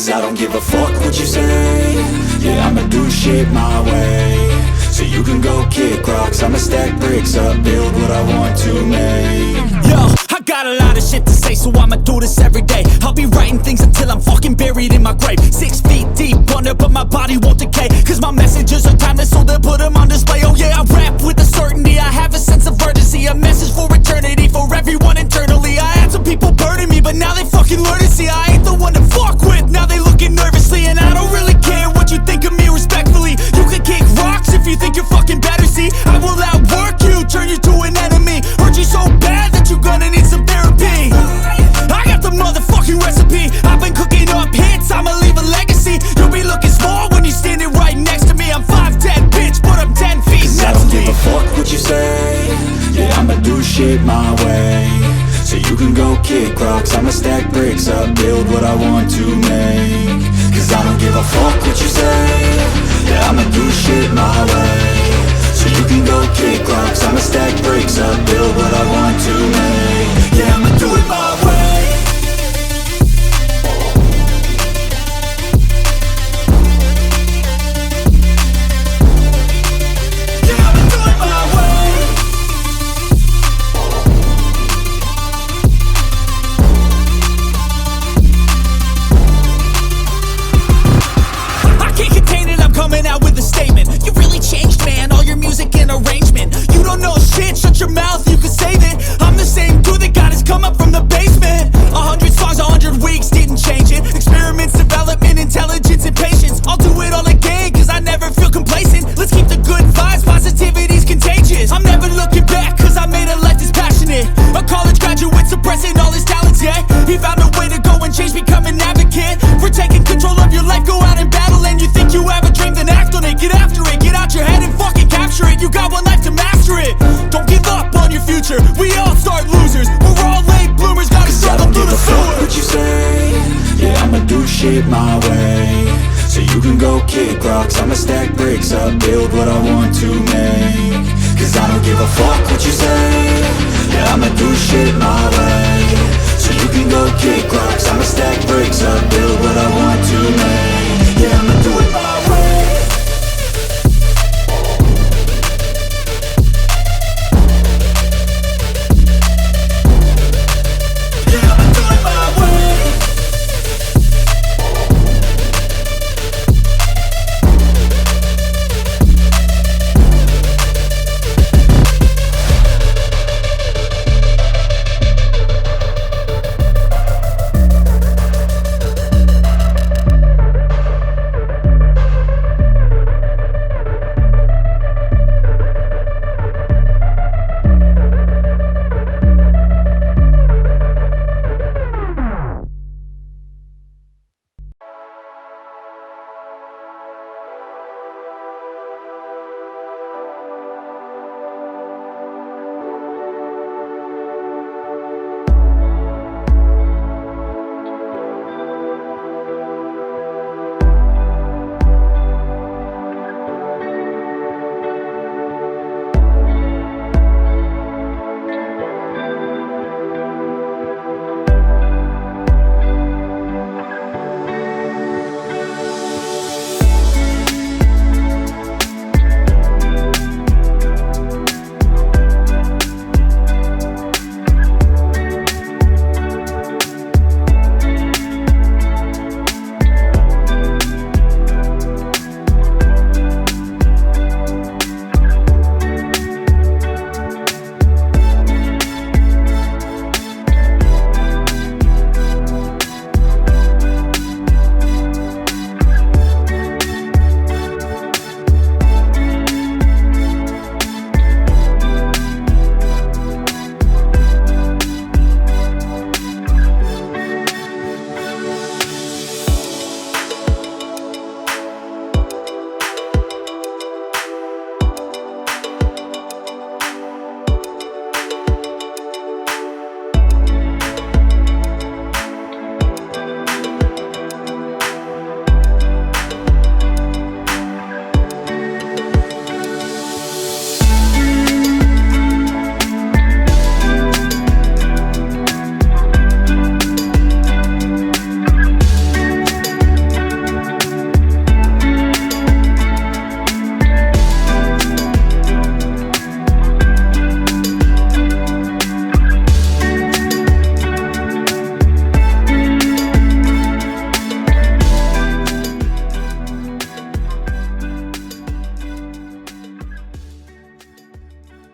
Cause I don't give a fuck what you say. Yeah, I'ma do shit my way. So you can go kick rocks, I'ma stack bricks up, build what I want to make. Yo, I got a lot of shit to say, so I'ma do this every day. I'll be writing things until I'm fucking buried in my grave. 6 feet deep under, but my body won't decay. Cause my messages are timeless, so they'll put them on display. Oh yeah, I rap with a certainty, I have a sense of urgency. A message for eternity, for everyone internally. I had some people burning me, but now they fucking learn to see I ain't the one to fuck with, now they looking nervously. And I don't really care what you think of me, respectfully. You can kick rocks if you think you're fucking better, see. I will outwork you, turn you to an enemy. Hurt you so bad that you're gonna need some therapy. I got the motherfucking recipe, I've been cooking up hits, I'ma leave a legacy. You'll be looking small when you're standing right next to me. I'm 5'10", bitch, but I'm 10 feet Cause I don't give a fuck what you say. Yeah, I'ma do shit my way. So you can go kick rocks, I'ma stack bricks up, build what I want to make. Cause I don't give a fuck what you say. Yeah, I'ma do shit my way. So you can go kick rocks, I'ma stack bricks up, build what I want to make. Yeah, I'ma do it my way. Coming out with a statement. You really changed, man, all your music and arrangement. You don't know shit, shut your mouth, you can save it. I'm the same dude that got his come up from the basement. 100 songs, 100 weeks, didn't change it. Experiments, development, intelligence, and patience. I'll do it all again, cause I never feel complacent. Let's keep the good vibes, positivity's contagious. I'm never looking back, cause I made a life that's passionate. A college graduate suppressing all his talents, yeah. He found a way to go and change, become an advocate for taking control of your life, go out and battle. And you think you have a dream, then act on it, get after it, get out your head and fucking capture it. You got one life to master it. Don't give up on your future, we all start losers. We're all late bloomers, gotta struggle through the sewer. What you say? Yeah, I'ma do shit my way. So you can go kick rocks, I'ma stack bricks up, build what I want to make. Cause I don't give a fuck what you say. Yeah, I'ma do shit my way.